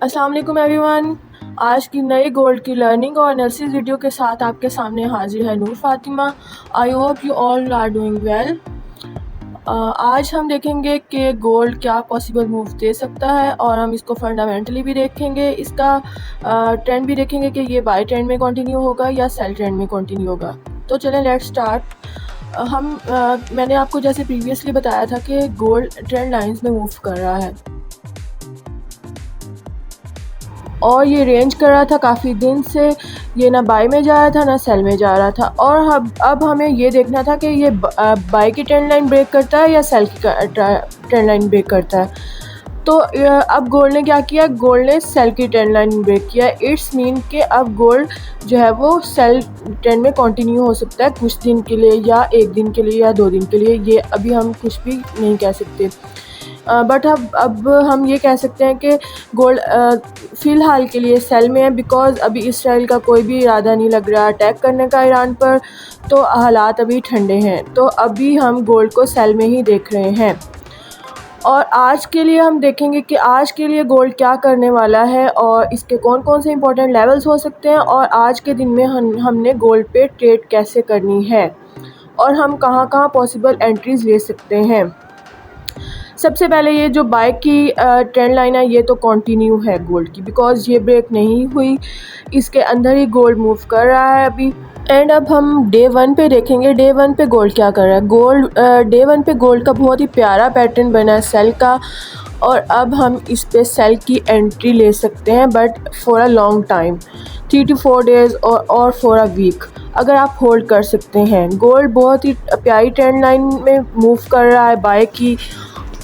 अस्सलाम वालेकुम एवरीवन। आज की नई गोल्ड की लर्निंग और एनालिसिस वीडियो के साथ आपके सामने हाजिर है Noor Fatima. I hope you all are doing well. आज हम देखेंगे कि गोल्ड क्या पॉसिबल मूव दे सकता है और हम इसको फंडामेंटली भी देखेंगे, इसका ट्रेंड भी देखेंगे कि ये बाय ट्रेंड में कंटिन्यू होगा या सेल ट्रेंड में कंटिन्यू होगा। तो चलें लेट्स स्टार्ट। मैंने आपको जैसे प्रीवियसली बताया था कि गोल्ड ट्रेंड लाइंस में मूव कर रहा है और ये रेंज कर रहा था काफ़ी दिन से। ये ना बाई में जा रहा था ना सेल में जा रहा था और अब हमें ये देखना था कि ये बाई की ट्रेंड लाइन ब्रेक करता है या सेल की ट्रेंड लाइन ब्रेक करता है। तो अब गोल्ड ने क्या किया, गोल्ड ने सेल की ट्रेंड लाइन ब्रेक किया। इट्स मीन कि अब गोल्ड जो है वो सेल ट्रेंड में कंटिन्यू हो सकता है कुछ दिन के लिए, या एक दिन के लिए या 2 दिन के लिए। ये अभी हम कुछ भी नहीं कह सकते, बट अब हम ये कह सकते हैं कि गोल्ड फ़िलहाल के लिए सेल में है, बिकॉज़ अभी इसराइल का कोई भी इरादा नहीं लग रहा अटैक करने का ईरान पर। तो हालात अभी ठंडे हैं, तो अभी हम गोल्ड को सेल में ही देख रहे हैं। और आज के लिए हम देखेंगे कि आज के लिए गोल्ड क्या करने वाला है और इसके कौन कौन से इंपॉर्टेंट लेवल्स हो सकते हैं, और आज के दिन में हमने गोल्ड पे ट्रेड कैसे करनी है और हम कहाँ कहाँ पॉसिबल एंट्रीज़ ले सकते हैं। सबसे पहले ये जो बाय की ट्रेंड लाइन है ये तो कंटिन्यू है गोल्ड की, बिकॉज़ ये ब्रेक नहीं हुई, इसके अंदर ही गोल्ड मूव कर रहा है अभी। एंड अब हम डे 1 पे देखेंगे, डे 1 पे गोल्ड क्या कर रहा है। डे 1 पे गोल्ड का बहुत ही प्यारा पैटर्न बना है सेल का, और अब हम इस पे सेल की एंट्री ले सकते हैं, but for a long time, 3 to 4 days और फॉर अ वीक अगर आप होल्ड कर सकते हैं। गोल्ड बहुत ही प्यारी ट्रेंड लाइन में मूव कर रहा है बाय की,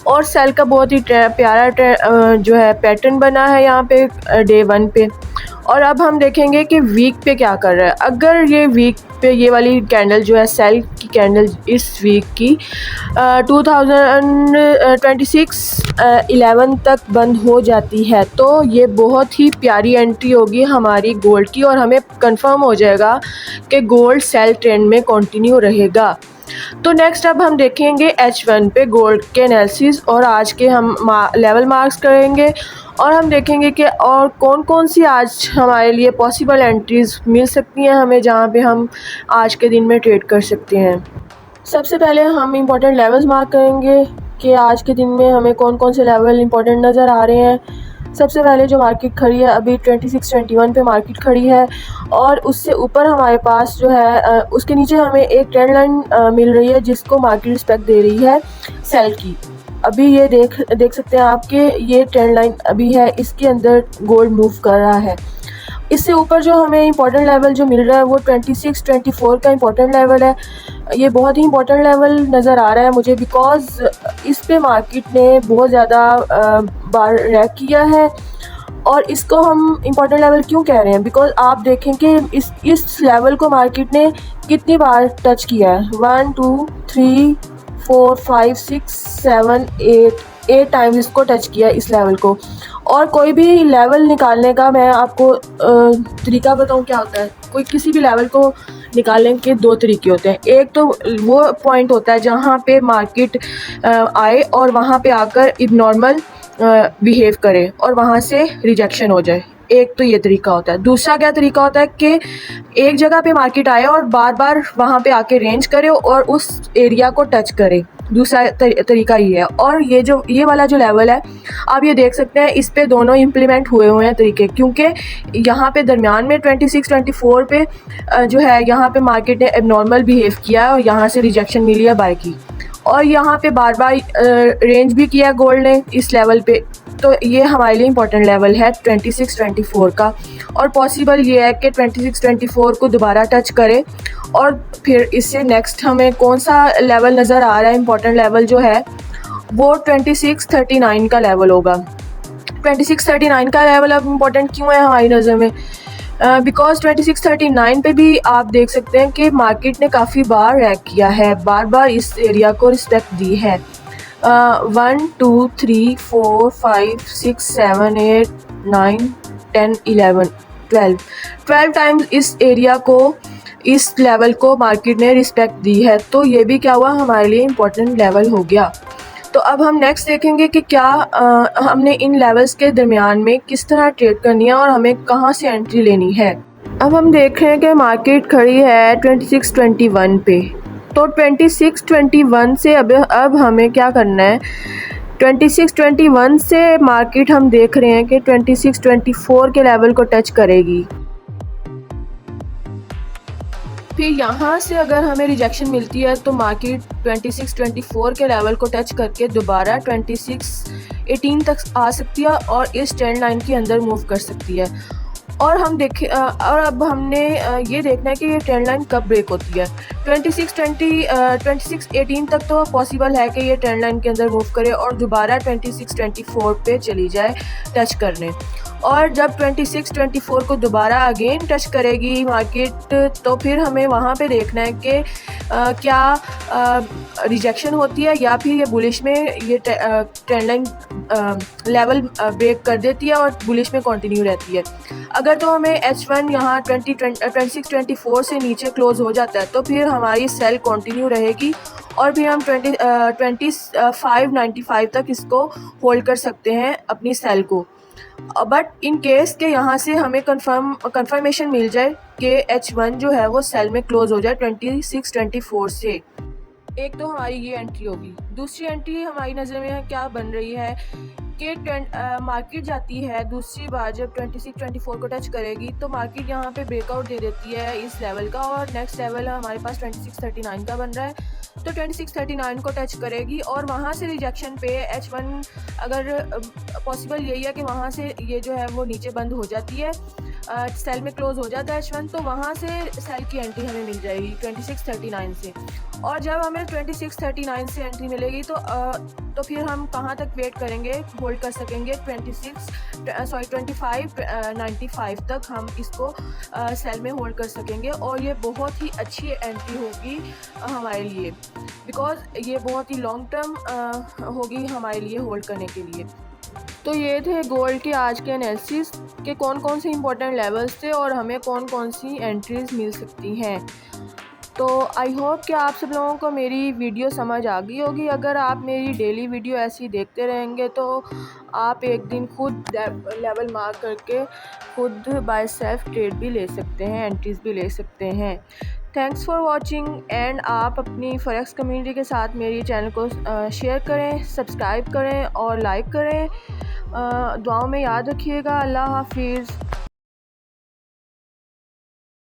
और सेल का बहुत ही प्यारा जो है पैटर्न बना है यहाँ पे डे 1 पे। और अब हम देखेंगे कि वीक पे क्या कर रहा है। अगर ये वीक पे ये वाली कैंडल जो है सेल की कैंडल इस वीक की 2026 11 तक बंद हो जाती है, तो ये बहुत ही प्यारी एंट्री होगी हमारी गोल्ड की, और हमें कंफर्म हो जाएगा कि गोल्ड सेल ट्रेंड में कंटिन्यू रहेगा। तो नेक्स्ट अब हम देखेंगे H1 पे गोल्ड के एनालिसिस, और आज के हम लेवल मार्क्स करेंगे, और हम देखेंगे कि और कौन कौन सी आज हमारे लिए पॉसिबल एंट्रीज़ मिल सकती हैं हमें, जहां पे हम आज के दिन में ट्रेड कर सकते हैं। सबसे पहले हम इम्पोर्टेंट लेवल्स मार्क करेंगे कि आज के दिन में हमें कौन कौन से लेवल इम्पोर्टेंट नज़र आ रहे हैं। सबसे पहले जो मार्केट खड़ी है अभी 26-21 पे मार्केट खड़ी है, और उससे ऊपर हमारे पास जो है उसके नीचे हमें एक ट्रेंड लाइन मिल रही है जिसको मार्केट रिस्पेक्ट दे रही है सेल की। अभी ये देख सकते हैं आप कि ये ट्रेंड लाइन अभी है, इसके अंदर गोल्ड मूव कर रहा है। इससे ऊपर जो हमें इंपॉर्टेंट लेवल जो मिल रहा है वो 26-24 का इंपॉर्टेंट लेवल है। ये बहुत ही इंपॉर्टेंट लेवल नज़र आ रहा है मुझे, बिकॉज़ इस पे मार्केट ने बहुत ज़्यादा बार रैक किया है। और इसको हम इंपॉर्टेंट लेवल क्यों कह रहे हैं, बिकॉज़ आप देखें कि इस लेवल को मार्केट ने कितनी बार टच किया है। 1 2 3 4 5 6 7 8 टाइम्स इसको टच किया इस लेवल को। और कोई भी लेवल निकालने का मैं आपको तरीका बताऊं क्या होता है। कोई किसी भी लेवल को निकालने के 2 तरीके होते हैं। एक तो वो पॉइंट होता है जहाँ पे मार्केट आए और वहाँ पे आकर इबनॉर्मल बिहेव करे और वहाँ से रिजेक्शन हो जाए। एक तो ये तरीका होता है। दूसरा क्या तरीका होता है कि एक जगह पे मार्केट आए और बार बार वहाँ पे आके रेंज करे और उस एरिया को टच करे। दूसरा तरीका ये है। और ये वाला जो लेवल है आप ये देख सकते हैं, इस पे दोनों इम्प्लीमेंट हुए हैं तरीके, क्योंकि यहाँ पे दरमियान में 26-24 पे जो है यहाँ पे मार्केट ने एबनॉर्मल बिहेव किया है और यहाँ से रिजेक्शन मिली है बाय की, और यहाँ पे बार बार रेंज भी किया गोल्ड ने इस लेवल पे। तो ये हमारे लिए इम्पोर्टेंट लेवल है 26-24 का, और पॉसिबल ये है कि 26-24 को दोबारा टच करे। और फिर इससे नेक्स्ट हमें कौन सा लेवल नज़र आ रहा है, इम्पोर्टेंट लेवल जो है वो 26-39 का लेवल होगा। 26-39 का लेवल अब इम्पोर्टेंट क्यों है हमारी नज़र में, बिकॉज 26-39 पे भी आप देख सकते हैं कि मार्केट ने काफ़ी बार रैक किया है, बार बार इस एरिया को रिस्पेक्ट दी है। 1 2 3 4 5 6 7 8 9 10 11 12 टाइम्स इस एरिया को, इस लेवल को मार्केट ने रिस्पेक्ट दी है। तो ये भी क्या हुआ, हमारे लिए इम्पोर्टेंट लेवल हो गया। तो अब हम नेक्स्ट देखेंगे कि क्या हमने इन लेवल्स के दरमियान में किस तरह ट्रेड करनी है और हमें कहाँ से एंट्री लेनी है। अब हम देख रहे हैं कि मार्केट खड़ी है 2621 पे। तो 2621 से अब हमें क्या करना है, 2621 से मार्केट हम देख रहे हैं कि 2624 के लेवल को टच करेगी। फिर यहाँ से अगर हमें रिजेक्शन मिलती है तो मार्केट 2624 के लेवल को टच करके दोबारा 2618 तक आ सकती है और इस ट्रेंड लाइन के अंदर मूव कर सकती है। और हम देखें और अब हमने ये देखना है कि ये ट्रेंड लाइन कब ब्रेक होती है। 2618 तक तो पॉसिबल है कि ये ट्रेंड लाइन के अंदर मूव करे और दोबारा 2624 पे चली जाए टच करने। और जब 2624 को दोबारा अगेन टच करेगी मार्केट तो फिर हमें वहाँ पे देखना है कि क्या रिजेक्शन होती है या फिर ये बुलिश में ये ट्रेंड लाइन लेवल ब्रेक कर देती है और बुलिश में कंटिन्यू रहती है। अगर तो हमें H1 यहाँ 2624 से नीचे क्लोज हो जाता है तो फिर हमारी सेल कंटिन्यू रहेगी और फिर हम 2595 तक इसको होल्ड कर सकते हैं अपनी सेल को। बट इन केस के यहाँ से हमें कंफर्मेशन मिल जाए कि H1 जो है वो सेल में क्लोज हो जाए 2624 से, एक तो हमारी ये एंट्री होगी। दूसरी एंट्री हमारी नज़र में क्या बन रही है कि मार्केट जाती है दूसरी बार जब 2624 को टच करेगी तो मार्केट यहाँ पे ब्रेकआउट दे देती है इस लेवल का और नेक्स्ट लेवल हमारे पास 2639 का बन रहा है। तो 2639 को टच करेगी और वहाँ से रिजेक्शन पे H1 अगर पॉसिबल यही है कि वहाँ से ये जो है वो नीचे बंद हो जाती है, सेल में क्लोज हो जाता है H1, तो वहाँ से सेल की एंट्री हमें मिल जाएगी 2639 से। और जब हमें 2639 से एंट्री मिलेगी तो फिर हम कहाँ तक वेट करेंगे, होल्ड कर सकेंगे 2595 तक हम इसको सेल में होल्ड कर सकेंगे और ये बहुत ही अच्छी एंट्री होगी हमारे लिए, बिकॉज़ ये बहुत ही लॉन्ग टर्म होगी हमारे लिए होल्ड करने के लिए। तो ये थे गोल्ड के आज के एनालिसिस के कौन कौन से इंपॉर्टेंट लेवल्स थे और हमें कौन कौन सी एंट्रीज मिल सकती हैं। तो आई होप कि आप सब लोगों को मेरी वीडियो समझ आ गई होगी। अगर आप मेरी डेली वीडियो ऐसी देखते रहेंगे तो आप एक दिन खुद लेवल मार्क करके खुद बाय सेल्फ ट्रेड भी ले सकते हैं, एंट्रीज भी ले सकते हैं। थैंक्स फॉर वॉचिंग एंड आप अपनी फॉरेक्स कम्युनिटी के साथ मेरी चैनल को शेयर करें, सब्सक्राइब करें और लाइक करें। दुआओं में याद रखिएगा। अल्लाह हाफिज़।